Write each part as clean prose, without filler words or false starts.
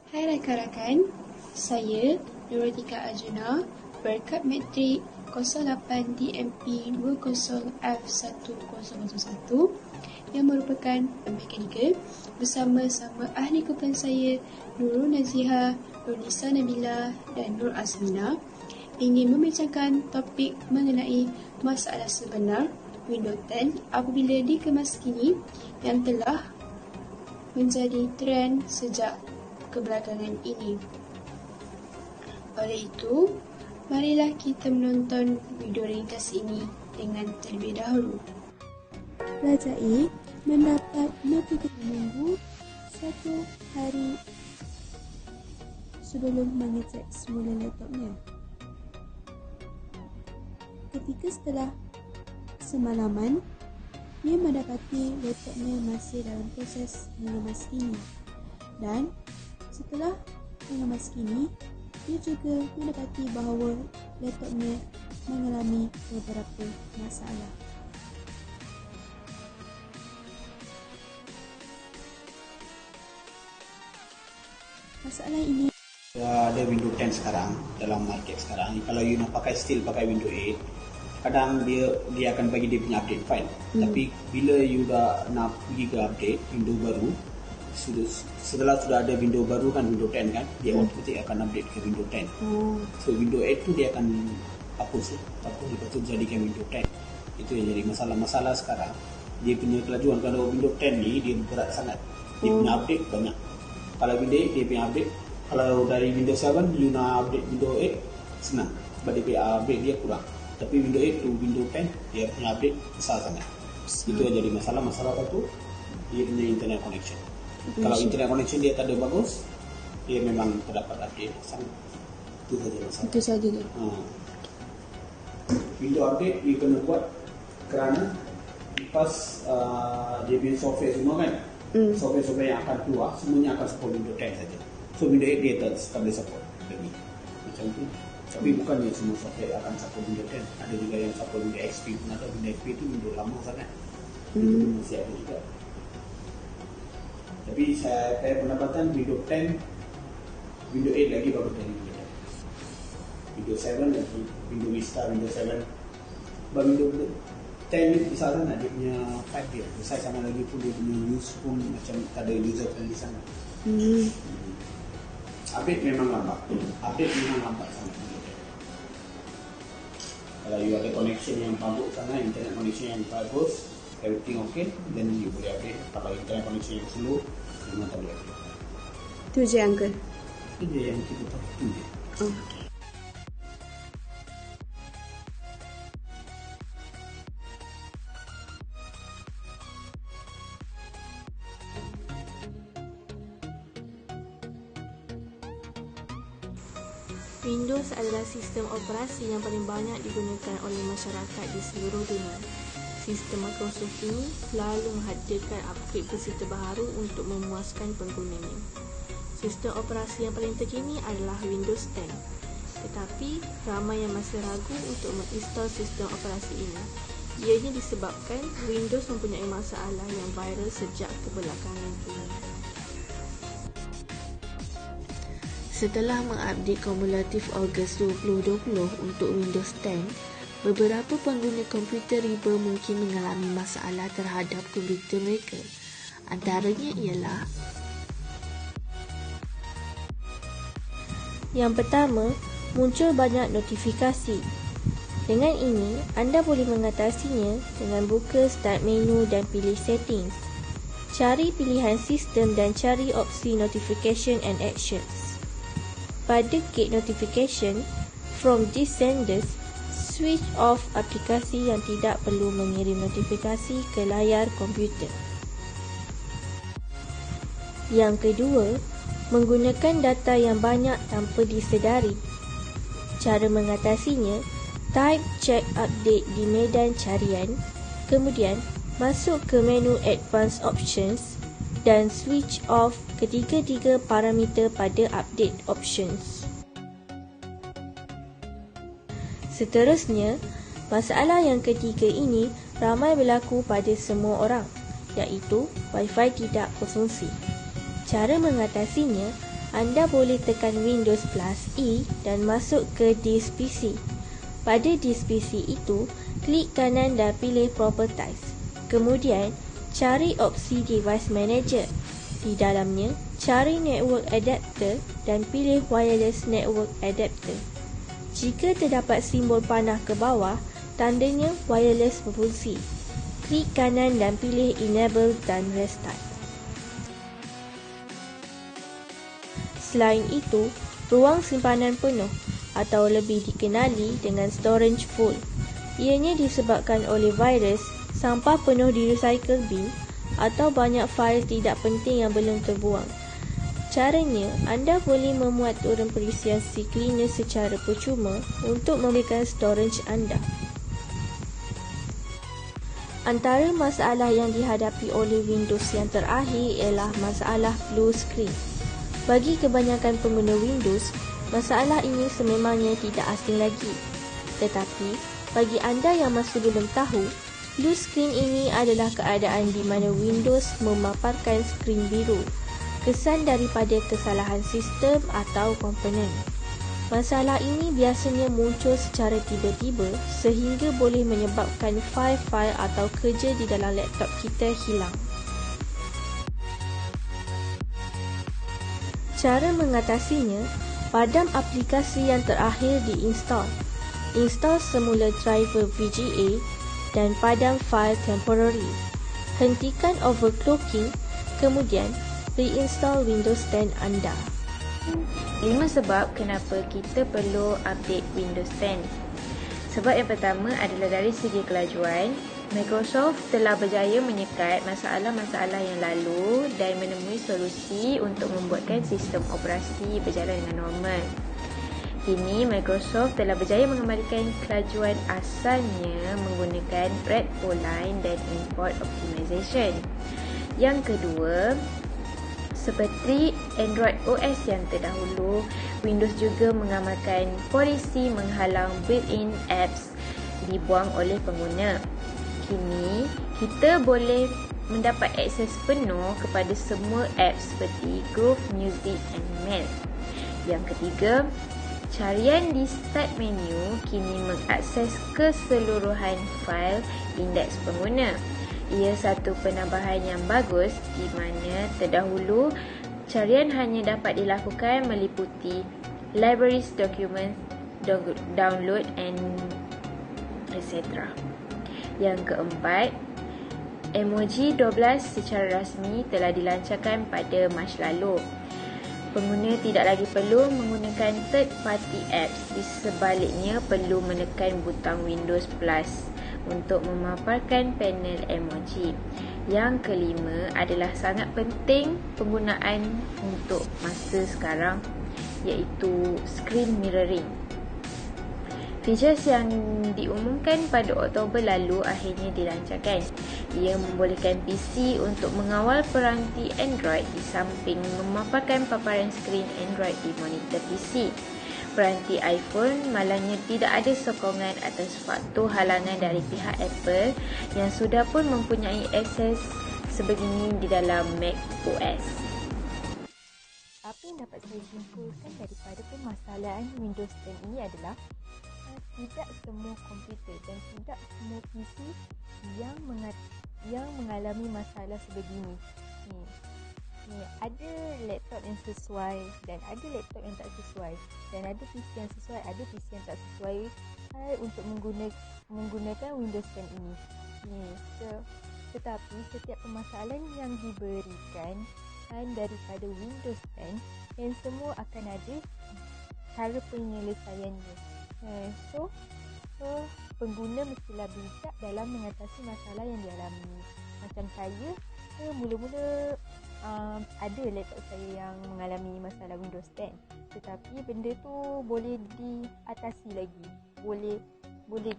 Hai rakan-rakan, saya Nuratika Arjuna, berkad matrik 08 DMP 20F1001 yang merupakan mekanikal bersama-sama ahli kumpulan saya Nurul Naziha, Nurnisa Nabila dan Nur Azmina ingin membincangkan topik mengenai masalah sebenar Windows 10 apabila dikemas kini yang telah menjadi trend sejak kebelakangan ini. Oleh itu, marilah kita menonton video ringkas ini dengan terlebih dahulu. Pelajar A mendapat notifikasi menunggu 1 hari sebelum mengecek semula laptopnya. Ketika setelah semalaman, dia mendapati laptopnya masih dalam proses mengemas kini. Dan setelah mengemas kini, dia juga mendapati bahawa laptopnya mengalami beberapa masalah. Masalah ini ada Windows 10 sekarang dalam market sekarang. Kalau you nak pakai Windows 8, kadang dia akan bagi dia punya update file. Tapi bila you dah nak pergi ke update Windows baru, setelah sudah ada Windows baru kan, Windows 10 kan, dia automatik akan update ke Windows 10. So Windows 8 tu dia akan hapus lepas tu jadikan Windows 10. Itu yang jadi masalah sekarang. Dia punya kelajuan, kalau Windows 10 ni dia berat sangat. Dia punya update banyak. Kalau Windows 8 dia punya update, kalau dari Windows 7 you nak update Windows 8 senang sebab dia punya update dia kurang. Tapi Windows 8 to Windows 10 dia punya update besar sangat. Itu yang jadi masalah satu dia punya internet connection. Kalau internet connection dia tak ada bagus, dia memang terdapat update sangat. Itu saja masalah. itu saja. Windows update you kena buat kerana lepas dia punya software semua kan, software yang akan keluar semuanya akan support Windows 10 saja. So Windows 8 dia tak boleh support lagi macam tu. Tapi bukannya semua software akan support Windows 10. Ada juga yang support Windows XP pun ada. Windows XP tu Windows lama sangat, itu masih ada juga. Tapi saya pendapatan Windows 10, Windows 8 lagi bagus dari Windows 10. Windows 7 lagi, Windows Vista, Windows 7. Windows 10 ni besar sangat, dia punya file dia besar sama lagi pun dia punya use pun macam tak ada user friendly sangat. Update memang lambat. Sangat. Kalau you ada connection yang bagus sangat, internet connection yang bagus, everything okay, then you boleh update. Kalau internet connection yang slow, memang tak boleh update. Itu je Uncle. Itu je yang kita tahu. Okay. Windows adalah sistem operasi yang paling banyak digunakan oleh masyarakat di seluruh dunia. Sistem Microsoft ini selalu menghadirkan upgrade versi terbaru untuk memuaskan penggunanya. Sistem operasi yang paling terkini adalah Windows 10. Tetapi, ramai yang masih ragu untuk menginstal sistem operasi ini. Ianya disebabkan Windows mempunyai masalah yang viral sejak kebelakangan ini. Setelah mengupdate kumulatif Ogos 2020 untuk Windows 10, beberapa pengguna komputer riba mungkin mengalami masalah terhadap komputer mereka. Antaranya ialah: yang pertama, muncul banyak notifikasi. Dengan ini, anda boleh mengatasinya dengan buka Start menu dan pilih Settings. Cari pilihan sistem dan cari opsi Notification and Actions. Pada Get Notification from these senders, switch off aplikasi yang tidak perlu mengirim notifikasi ke layar komputer. Yang kedua, menggunakan data yang banyak tanpa disedari. Cara mengatasinya, type check update di medan carian, kemudian masuk ke menu Advanced Options dan switch off ketiga-tiga parameter pada update options. Seterusnya, masalah yang ketiga ini ramai berlaku pada semua orang, iaitu Wi-Fi tidak berfungsi. Cara mengatasinya, anda boleh tekan Windows plus E dan masuk ke disk PC. Pada disk PC itu, klik kanan dan pilih Properties. Kemudian, cari opsi Device Manager. Di dalamnya, cari Network Adapter dan pilih Wireless Network Adapter. Jika terdapat simbol panah ke bawah, tandanya wireless berfungsi. Klik kanan dan pilih Enable dan Restart. Selain itu, ruang simpanan penuh atau lebih dikenali dengan storage full. Ianya disebabkan oleh virus, sampah penuh di recycle bin atau banyak fail tidak penting yang belum terbuang. Caranya, anda boleh memuat turun perisian C cleaner secara percuma untuk memberikan storage anda. Antara masalah yang dihadapi oleh Windows yang terakhir ialah masalah blue screen. Bagi kebanyakan pengguna Windows, masalah ini sememangnya tidak asing lagi. Tetapi, bagi anda yang masih belum tahu, blue screen ini adalah keadaan di mana Windows memaparkan skrin biru, kesan daripada kesalahan sistem atau komponen. Masalah ini biasanya muncul secara tiba-tiba sehingga boleh menyebabkan fail-fail atau kerja di dalam laptop kita hilang. Cara mengatasinya, padam aplikasi yang terakhir diinstal. Install semula driver VGA dan padam fail temporary. Hentikan overclocking, kemudian reinstall Windows 10 anda. 5 sebab kenapa kita perlu update Windows 10. Sebab yang pertama adalah dari segi kelajuan. Microsoft telah berjaya menyekat masalah-masalah yang lalu dan menemui solusi untuk membuatkan sistem operasi berjalan dengan normal. Kini, Microsoft telah berjaya mengembalikan kelajuan asalnya menggunakan Red Line dan Import Optimization. Yang kedua, seperti Android OS yang terdahulu, Windows juga mengamalkan polisi menghalang built-in apps dibuang oleh pengguna. Kini, kita boleh mendapat akses penuh kepada semua apps seperti Groove, Music and Mail. Yang ketiga, carian di Start menu kini mengakses keseluruhan fail indeks pengguna. Ia satu penambahan yang bagus di mana terdahulu carian hanya dapat dilakukan meliputi libraries, documents, download and etc. Yang keempat, emoji 12 secara rasmi telah dilancarkan pada Mac lalu. Pengguna tidak lagi perlu menggunakan third party apps, di sebaliknya perlu menekan butang Windows Plus untuk memaparkan panel emoji. Yang kelima adalah sangat penting penggunaan untuk masa sekarang, iaitu screen mirroring. Features yang diumumkan pada Oktober lalu akhirnya dilancarkan. Ia membolehkan PC untuk mengawal peranti Android di samping memaparkan paparan skrin Android di monitor PC. Peranti iPhone malangnya tidak ada sokongan atas faktor halangan dari pihak Apple yang sudah pun mempunyai akses sebegini di dalam Mac OS. Apa yang dapat saya simpulkan daripada permasalahan Windows 10 ini adalah tidak semua komputer dan tidak semua PC yang mengalami masalah sebegini. Ada laptop yang sesuai dan ada laptop yang tak sesuai, dan ada PC yang sesuai, ada PC yang tak sesuai untuk menggunakan Windows 10 ini. Tetapi setiap permasalahan yang diberikan daripada Windows 10 yang semua akan ada cara penyelesaiannya. So pengguna mestilah bijak dalam mengatasi masalah yang dialami. Macam saya, mula-mula ada laptop saya yang mengalami masalah Windows 10, tetapi benda tu boleh diatasi lagi, boleh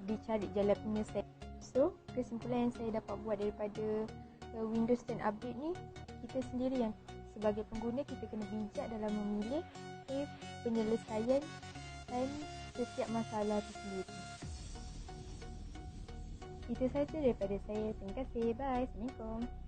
dicari jalan penyelesaian. So kesimpulan yang saya dapat buat daripada Windows 10 update ni, kita sendiri yang sebagai pengguna kita kena bijak dalam memilih penyelesaian dan setiap masalah itu sendiri. Itu saja daripada saya. Terima kasih. Bye. Assalamualaikum.